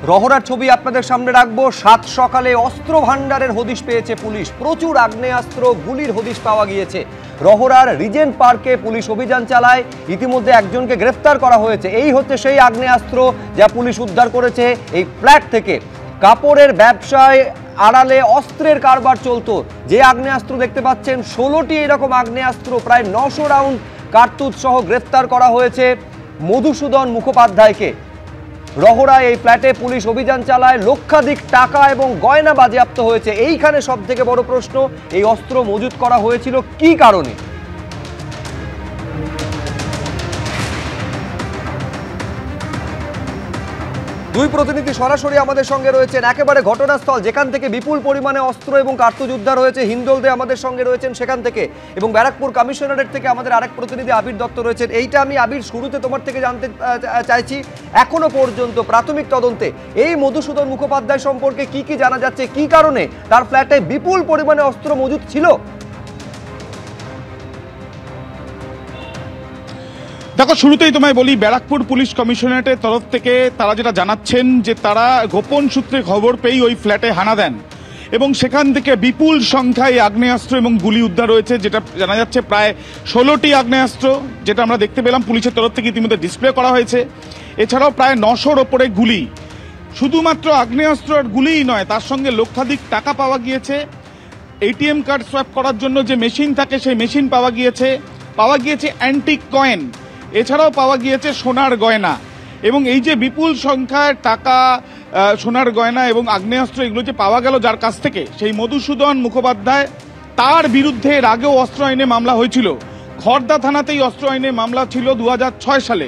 রহরার ছবি আপনাদের সামনে রাখবো। সাত সকালে অস্ত্র ভান্ডারের হদিশ পেয়েছে পুলিশ। প্রচুর আগ্নেয়াস্ত্র, গুলির হদিশ পাওয়া গিয়েছে। রহরার রিজেন্ট পার্কে পুলিশ অভিযান চালায়। ইতিমধ্যে একজনকে গ্রেফতার করা হয়েছে। এই হচ্ছে সেই আগ্নেয়াস্ত্র যা পুলিশ উদ্ধার করেছে এই ফ্ল্যাট থেকে। কাপড়ের ব্যবসায় আড়ালে অস্ত্রের কারবার চলতো। যে আগ্নেয়াস্ত্র দেখতে পাচ্ছেন 16টি এরকম আগ্নেয়াস্ত্র, প্রায় 900 রাউন্ড কার্তুজ সহ গ্রেফতার করা হয়েছে মধুসূদন মুখোপাধ্যায়কে। রহরায় এই ফ্ল্যাটে পুলিশ অভিযান চালায়। লক্ষাধিক টাকা এবং গয়না বাজেয়াপ্ত হয়েছে। এইখানে সব থেকে বড় প্রশ্ন, এই অস্ত্র মজুত করা হয়েছিল কি কারণে? দুই প্রতিনিধি সরাসরি আমাদের সঙ্গে রয়েছেন একেবারে ঘটনাস্থল, যেখান থেকে বিপুল পরিমাণে অস্ত্র এবং কার্তুজ উদ্ধার হয়েছে। হিন্দোলদে আমাদের সঙ্গে রয়েছেন সেখান থেকে, এবং ব্যারাকপুর কমিশনারেট থেকে আমাদের আরেক প্রতিনিধি আবির দত্ত রয়েছেন। এইটা আমি আবির শুরুতে তোমার থেকে জানতে চাইছি, এখনো পর্যন্ত প্রাথমিক তদন্তে এই মধুসূদন মুখোপাধ্যায় সম্পর্কে কি কি জানা যাচ্ছে? কি কারণে তার ফ্ল্যাটে বিপুল পরিমাণে অস্ত্র মজুদ ছিল? দেখো, শুরুতেই তোমায় বলি, ব্যারাকপুর পুলিশ কমিশনারেটের তরফ থেকে তারা যেটা জানাচ্ছেন যে তারা গোপন সূত্রে খবর পেয়ে ওই ফ্ল্যাটে হানা দেন এবং সেখান থেকে বিপুল সংখ্যায় আগ্নেয়াস্ত্র এবং গুলি উদ্ধার হয়েছে। যেটা জানা যাচ্ছে প্রায় 16টি আগ্নেয়াস্ত্র, যেটা আমরা দেখতে পেলাম পুলিশের তরফ থেকে ইতিমধ্যে ডিসপ্লে করা হয়েছে। এছাড়াও প্রায় 900-র ওপরে গুলি। শুধুমাত্র আগ্নেয়াস্ত্র আর গুলিই নয়, তার সঙ্গে লক্ষাধিক টাকা পাওয়া গিয়েছে। এটিএম কার্ড সোয়াইপ করার জন্য যে মেশিন থাকে সেই মেশিন পাওয়া গিয়েছে অ্যান্টিক কয়েন, এছাড়াও পাওয়া গিয়েছে সোনার গয়না। এবং এই যে বিপুল সংখ্যায় টাকা, সোনার গয়না এবং আগ্নেয়াস্ত্র এগুলো যে পাওয়া গেল যার কাছ থেকে, সেই মধুসূদন মুখোপাধ্যায়, তার বিরুদ্ধে এর আগেও অস্ত্র আইনে মামলা হয়েছিল। খড়দা থানাতেই অস্ত্র আইনে মামলা ছিল 2006 সালে।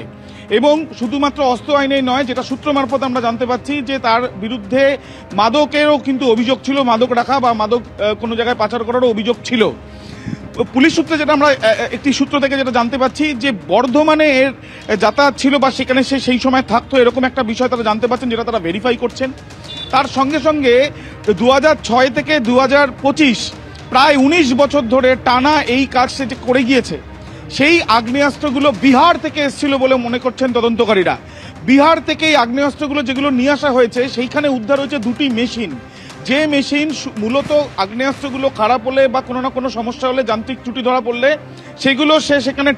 এবং শুধুমাত্র অস্ত্র আইনেই নয়, যেটা সূত্র মারফত আমরা জানতে পাচ্ছি যে তার বিরুদ্ধে মাদকেরও কিন্তু অভিযোগ ছিল, মাদক রাখা বা মাদক কোনো জায়গায় পাচার করারও অভিযোগ ছিল। পুলিশ সূত্রে যেটা আমরা একটি সূত্র থেকে যেটা জানতে পাচ্ছি যে বর্ধমানে এর যাতায়াত ছিল বা সেখানে সে সেই সময় থাকতো, এরকম একটা বিষয় তারা জানতে পাচ্ছেন, যেটা তারা ভেরিফাই করছেন। তার সঙ্গে সঙ্গে 2006 থেকে 2025 প্রায় 19 বছর ধরে টানা এই কাজ সে করে গিয়েছে। সেই আগ্নেয়াস্ত্রগুলো বিহার থেকে এসেছিল বলে মনে করছেন তদন্তকারীরা। বিহার থেকে এই আগ্নেয়াস্ত্রগুলো যেগুলো নিয়ে আসা হয়েছে, সেইখানে উদ্ধার হয়েছে 2টি মেশিন। যে মেশিন মূলত আগ্নেয়াস্ত্রগুলো খারাপ হলে বা কোনো না কোনো সমস্যা হলে, যান্ত্রিক ত্রুটি ধরা পড়লে সেগুলো সে সেখানে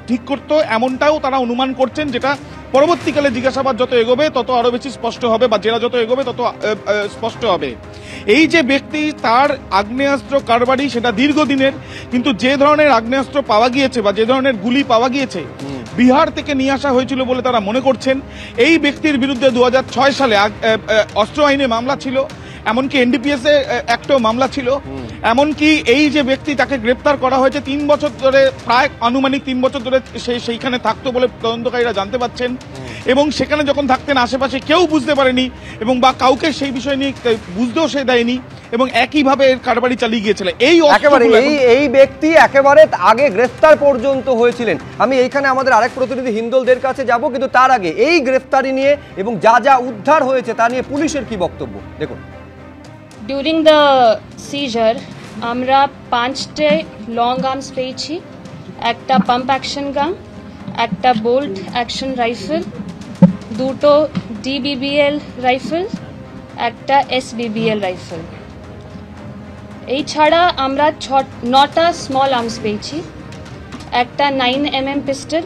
ঠিক করতো, এমনটাও তারা অনুমান করছেন, যেটা পরবর্তীকালে জিজ্ঞাসাবাদ যত এগোবে তত আরো বেশি স্পষ্ট হবে, বা জেরা যত এগোবে তত স্পষ্ট হবে। এই যে ব্যক্তি, তার আগ্নেয়াস্ত্র কারবারি সেটা দীর্ঘদিনের, কিন্তু যে ধরনের আগ্নেয়াস্ত্র পাওয়া গিয়েছে বা যে ধরনের গুলি পাওয়া গিয়েছে বিহার থেকে নিয়ে আসা হয়েছিল বলে তারা মনে করছেন। এই ব্যক্তির বিরুদ্ধে 2006 সালে অস্ত্র আইনে মামলা ছিল, এমনকি এনডিপিএস একটাও মামলা ছিল। এমনকি এই যে ব্যক্তি, তাকে গ্রেপ্তার করা হয়েছে 3 বছর ধরে, প্রায় আনুমানিক 3 বছর ধরে সেইখানে থাকতো বলে তদন্তকারীরা জানতে পাচ্ছেন। এবং সেখানে যখন থাকতেন আশেপাশে কেউ বুঝতে পারেনি, এবং বা কাউকে সেই বিষয় নিয়ে বুঝতেও সে দেয়নি, এবং একইভাবে এর কারবারি চালিয়ে গিয়েছিল। এই ব্যক্তি একেবারে আগে গ্রেফতার পর্যন্ত হয়েছিলেন। আমি এইখানে আমাদের আরেক প্রতিনিধি হিন্দোলদের কাছে যাব, কিন্তু তার আগে এই গ্রেফতারি নিয়ে এবং যা যা উদ্ধার হয়েছে তা নিয়ে পুলিশের কি বক্তব্য দেখুন। During the seizure, আমরা 5টে লং আর্মস পেয়েছি, একটা পাম্প অ্যাকশন গান, একটা বোল্ট অ্যাকশন রাইফেল, 2টো ডিবিবিএল রাইফেল, একটা এসবিবিএল রাইফেল। এই ছাড়া আমরা 9টা স্মল আর্মস পেয়েছি, একটা 9mm পিস্টল,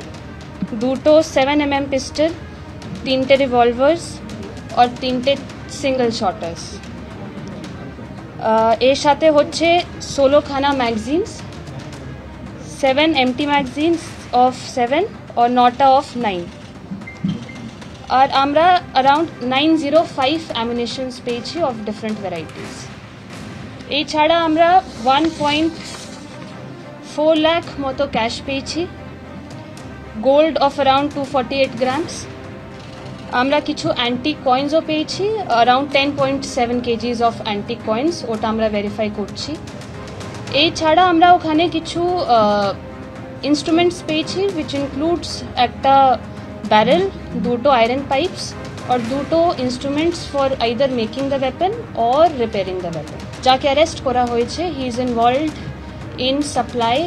2টো 7mm পিস্টল, 3টে রিভলভার্স আর 3টে সিঙ্গল শটার্স। এর সাথে হচ্ছে 16খানা ম্যাগাজিনস, 7 এমটি ম্যাগাজিনস অফ 7 আর 9টা অফ 9। আর আমরা অ্যারাউন্ড 905 অ্যামিনিশনস পেয়েছি অফ ডিফারেন্ট ভ্যারাইটিস। এই ছাড়া আমরা 1.4 লাখ মতো ক্যাশ পেয়েছি, গোল্ড অফ অ্যারাউন্ড 248 গ্রামস। আমরা কিছু অ্যান্টিক কয়েন্সও পেয়েছি, around 10.7 kgs of antique coins, ওটা আমরা ভেরিফাই করছি। এই ছাড়া আমরা ওখানে কিছু ইনস্ট্রুমেন্টস পেয়েছি, উইচ ইনক্লুডস একটা ব্যারেল, 2টো আয়রন পাইপস আর 2টো instruments for either making the weapon or repairing the weapon. যাকে অ্যারেস্ট করা হয়েছে, he is involved in supply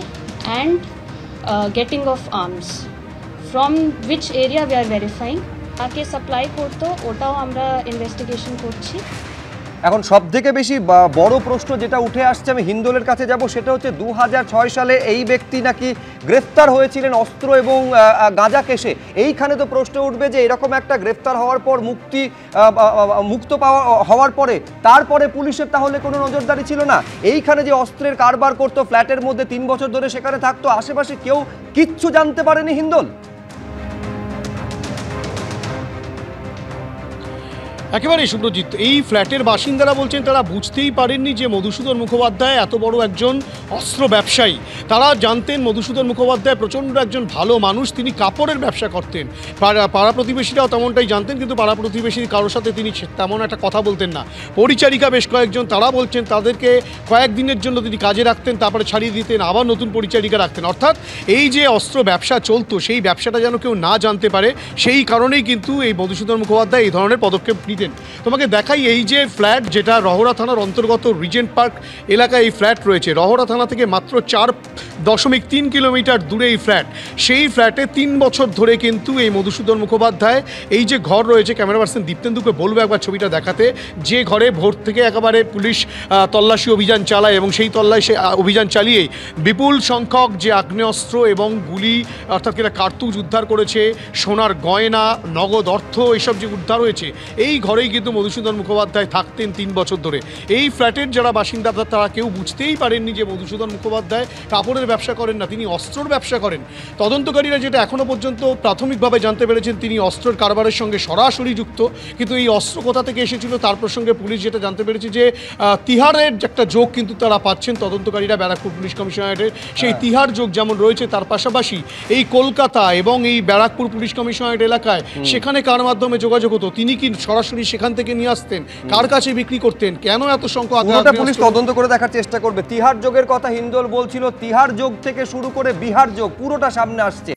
and getting of arms, from which area we are verifying. তাকে supply করতো, ওটাও আমরা ইনভেস্টিগেশন করছি। এখন সব থেকে বেশি বড় প্রশ্ন যেটা উঠে আসছে, আমি হিন্দোলের কাছে যাব, সেটা হচ্ছে 2006 সালে এই ব্যক্তি নাকি গ্রেফতার হয়েছিলেন অস্ত্র এবং গাঁজা কেসে। এইখানে তো প্রশ্ন উঠবে যে এরকম একটা গ্রেফতার হওয়ার পর মুক্ত হওয়ার পরে তারপরে পুলিশের তাহলে কোনো নজরদারি ছিল না? এইখানে যে অস্ত্রের কারবার করতো, ফ্ল্যাটের মধ্যে 3 বছর ধরে সেখানে থাকতো, আশেপাশে কেউ কিচ্ছু জানতে পারেনি হিন্দোল? একেবারেই সুব্রজিৎ, এই ফ্ল্যাটের বাসিন্দারা বলছেন তারা বুঝতেই পারেননি যে মধুসূদন মুখোপাধ্যায় এত বড় একজন অস্ত্র ব্যবসায়ী। তারা জানতেন মধুসূদন মুখোপাধ্যায় প্রচণ্ড একজন ভালো মানুষ, তিনি কাপড়ের ব্যবসা করতেন। পাড়া প্রতিবেশীরাও তেমনটাই জানতেন, কিন্তু পাড়া প্রতিবেশীর কারোর সাথে তিনি তেমন একটা কথা বলতেন না। পরিচারিকা বেশ কয়েকজন, তারা বলছেন তাদেরকে কয়েকদিনের জন্য তিনি কাজে রাখতেন, তারপরে ছাড়িয়ে দিতেন, আবার নতুন পরিচারিকা রাখতেন। অর্থাৎ এই যে অস্ত্র ব্যবসা চলতো, সেই ব্যবসাটা যেন কেউ না জানতে পারে, সেই কারণেই কিন্তু এই মধুসূদন মুখোপাধ্যায় এই ধরনের পদক্ষেপ নিতেন। তোমাকে দেখাই, এই যে ফ্ল্যাট, যেটা রহরা থানার অন্তর্গত রিজেন্ট পার্ক এলাকায় এই ফ্ল্যাট রয়েছে, রহরা থানা থেকে মাত্র 4.3 কিলোমিটার দূরে এই ফ্ল্যাট। সেই ফ্ল্যাটে 3 বছর ধরে কিন্তু এই মধুসূদন মুখোপাধ্যায় এই যে ঘর রয়েছে, ক্যামেরা পার্সন দীপ্তেন্দুকে বলবো একবার ছবিটা দেখাতে, যে ঘরে ভোর থেকে একেবারে পুলিশ তল্লাশি অভিযান চালায় এবং সেই তল্লাশি অভিযান চালিয়েই বিপুল সংখ্যক যে আগ্নেয়াস্ত্র এবং গুলি, অর্থাৎ কিনা কার্তুজ উদ্ধার করেছে, সোনার গয়না, নগদ অর্থ, এইসব যে উদ্ধার হয়েছে, এই ঘরেই কিন্তু মধুসূদন মুখোপাধ্যায় থাকতেন 3 বছর ধরে। এই ফ্ল্যাটের যারা বাসিন্দা তারা কেউ বুঝতেই পারেননি যে মধুসূদন মুখোপাধ্যায় কাপড়ের ব্যবসা করেন না, তিনি অস্ত্রর ব্যবসা করেন। তদন্তকারীরা যেটা এখনো পর্যন্ত প্রাথমিকভাবে জানতে পেরেছেন, তিনি অস্ত্রের কারবারের সঙ্গে সরাসরি যুক্ত। কিন্তু এই অস্ত্র কোথা থেকে এসেছিল তার প্রসঙ্গে পুলিশ যেটা জানতে পেরেছে যে তিহারের একটা যোগ কিন্তু তারা পাচ্ছেন তদন্তকারীরা ব্যারাকপুর পুলিশ কমিশনারেটের। সেই তিহার যোগ যেমন রয়েছে, তার পাশাপাশি এই কলকাতা এবং এই ব্যারাকপুর পুলিশ কমিশনারেট এলাকায় সেখানে কার মাধ্যমে যোগাযোগ হতো, তিনি কি সরাসরি সেখান থেকে নিয়ে আসতেন, কার কাছে বিক্রি করতেন, কেন এত সংখ্যক, পুলিশ তদন্ত করে দেখার চেষ্টা করবে। তিহার যোগের কথা হিন্দোল বলছিল, তিহার যোগ থেকে শুরু করে বিহার যোগ পুরোটা সামনে আসছে।